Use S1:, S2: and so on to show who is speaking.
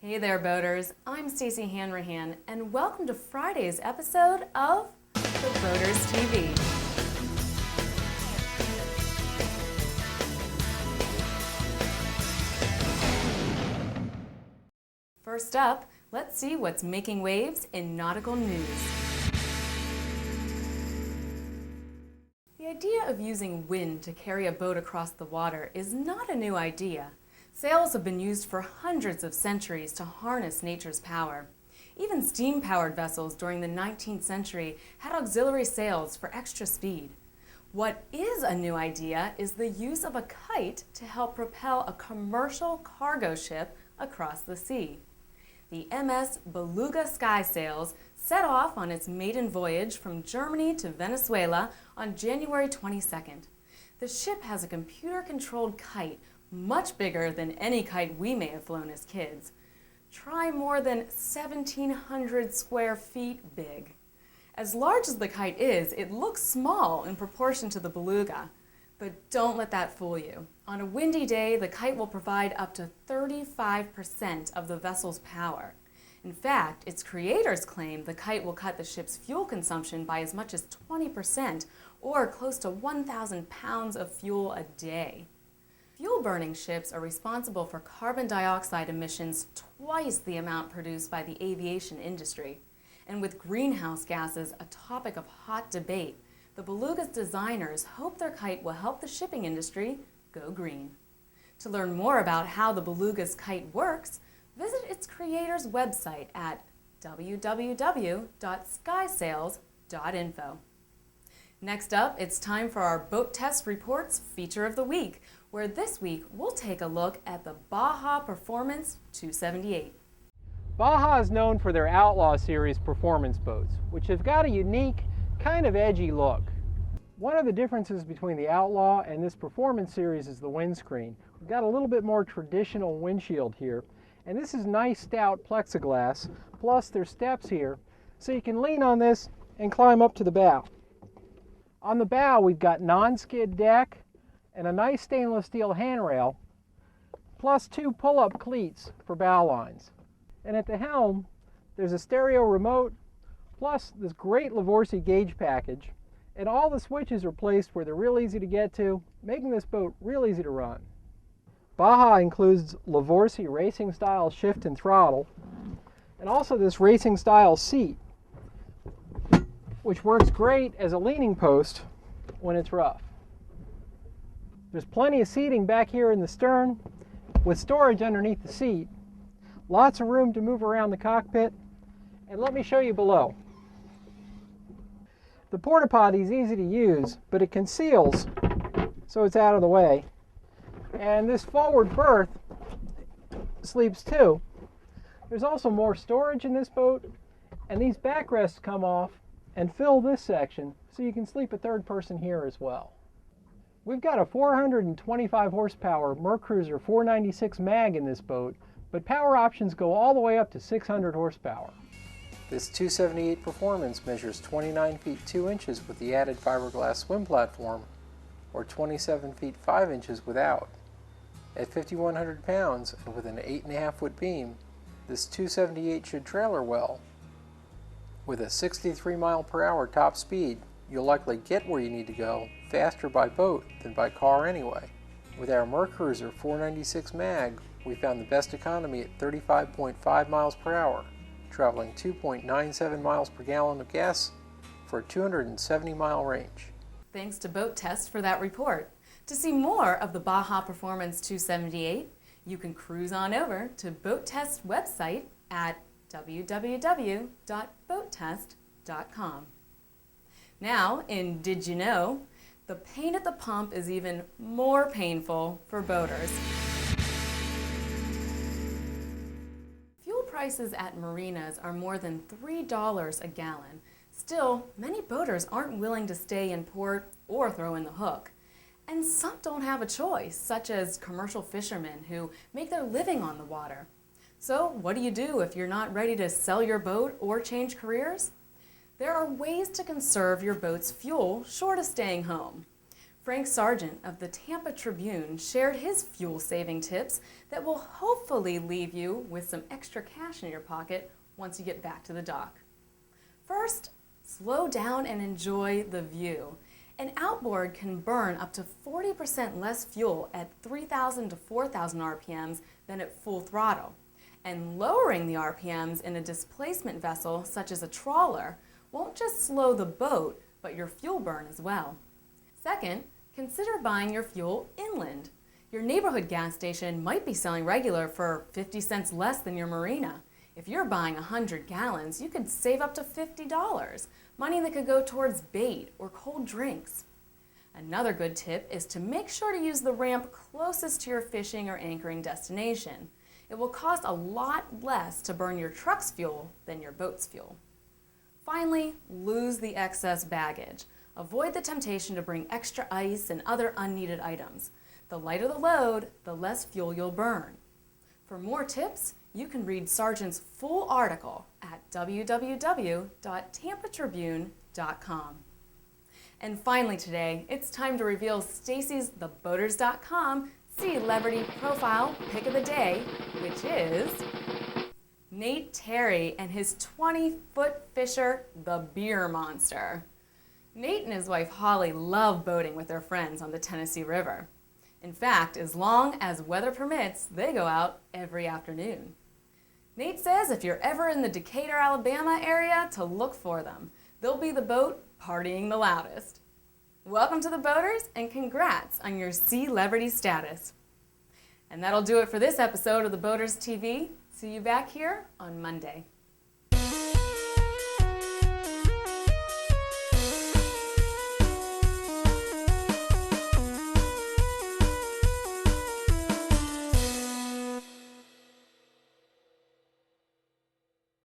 S1: Hey there, boaters. I'm Stacey Hanrahan, and welcome to Friday's episode of The Boaters TV. First up, let's see what's making waves in nautical news. The idea of using wind to carry a boat across the water is not a new idea. Sails have been used for hundreds of centuries to harness nature's power. Even steam-powered vessels during the 19th century had auxiliary sails for extra speed. What is a new idea is the use of a kite to help propel a commercial cargo ship across the sea. The MS Beluga SkySails set off on its maiden voyage from Germany to Venezuela on January 22nd. The ship has a computer-controlled kite much bigger than any kite we may have flown as kids. Try more than 1,700 square feet big. As large as the kite is, it looks small in proportion to the Beluga. But don't let that fool you. On a windy day, the kite will provide up to 35% of the vessel's power. In fact, its creators claim the kite will cut the ship's fuel consumption by as much as 20%, or close to 1,000 pounds of fuel a day. Fuel-burning ships are responsible for carbon dioxide emissions twice the amount produced by the aviation industry. And with greenhouse gases a topic of hot debate, the Beluga's designers hope their kite will help the shipping industry go green. To learn more about how the Beluga's kite works, visit its creator's website at www.skysails.info. Next up, it's time for our BoatTest Reports Feature of the Week, where this week we'll take a look at the Baja Performance 278.
S2: Baja is known for their Outlaw Series performance boats, which have got a unique, kind of edgy look. One of the differences between the Outlaw and this performance series is the windscreen. We've got a little bit more traditional windshield here, and this is nice stout plexiglass, plus there's steps here, so you can lean on this and climb up to the bow. On the bow we've got non-skid deck and a nice stainless steel handrail, plus 2 pull-up cleats for bow lines. And at the helm, there's a stereo remote, plus this great Livorsi gauge package, and all the switches are placed where they're real easy to get to, making this boat real easy to run. Baja includes Livorsi racing style shift and throttle, and also this racing style seat, which works great as a leaning post when it's rough. There's plenty of seating back here in the stern with storage underneath the seat. Lots of room to move around the cockpit. And let me show you below. The porta potty is easy to use, but it conceals so it's out of the way. And this forward berth sleeps 2. There's also more storage in this boat, and these backrests come off and fill this section so you can sleep a third person here as well. We've got a 425 horsepower Mercruiser 496 mag in this boat, but power options go all the way up to 600 horsepower. This 278 Performance measures 29 feet 2 inches with the added fiberglass swim platform, or 27 feet 5 inches without. At 5,100 pounds and with an 8.5 foot beam, this 278 should trailer well. With a 63 mile per hour top speed, you'll likely get where you need to go faster by boat than by car anyway. With our Mercruiser 496 mag, we found the best economy at 35.5 miles per hour, traveling 2.97 miles per gallon of gas for a 270 mile range.
S1: Thanks to BoatTest for that report. To see more of the Baja Performance 278, you can cruise on over to BoatTest website at www.boattest.com. Now, in Did You Know?, the pain at the pump is even more painful for boaters. Fuel prices at marinas are more than $3 a gallon. Still, many boaters aren't willing to stay in port or throw in the hook. And some don't have a choice, such as commercial fishermen who make their living on the water. So what do you do if you're not ready to sell your boat or change careers? There are ways to conserve your boat's fuel short of staying home. Frank Sargeant of the Tampa Tribune shared his fuel-saving tips that will hopefully leave you with some extra cash in your pocket once you get back to the dock. First, slow down and enjoy the view. An outboard can burn up to 40% less fuel at 3,000 to 4,000 RPMs than at full throttle. And lowering the RPMs in a displacement vessel, such as a trawler, won't just slow the boat, but your fuel burn as well. Second, consider buying your fuel inland. Your neighborhood gas station might be selling regular for 50 cents less than your marina. If you're buying 100 gallons, you could save up to $50, money that could go towards bait or cold drinks. Another good tip is to make sure to use the ramp closest to your fishing or anchoring destination. It will cost a lot less to burn your truck's fuel than your boat's fuel. Finally, lose the excess baggage. Avoid the temptation to bring extra ice and other unneeded items. The lighter the load, the less fuel you'll burn. For more tips, you can read Sargeant's full article at www.tampatribune.com. And finally today, it's time to reveal Stacey's TheBoaters.com Sealebrity profile pick of the day, which is Nate Terry and his 20-foot fisher, the Beer Monster. Nate and his wife Holly love boating with their friends on the Tennessee River. In fact, as long as weather permits, they go out every afternoon. Nate says if you're ever in the Decatur, Alabama area, to look for them. They'll be the boat partying the loudest. Welcome to the Boaters, and congrats on your Sealebrity status. And that'll do it for this episode of the Boaters TV. See you back here on Monday.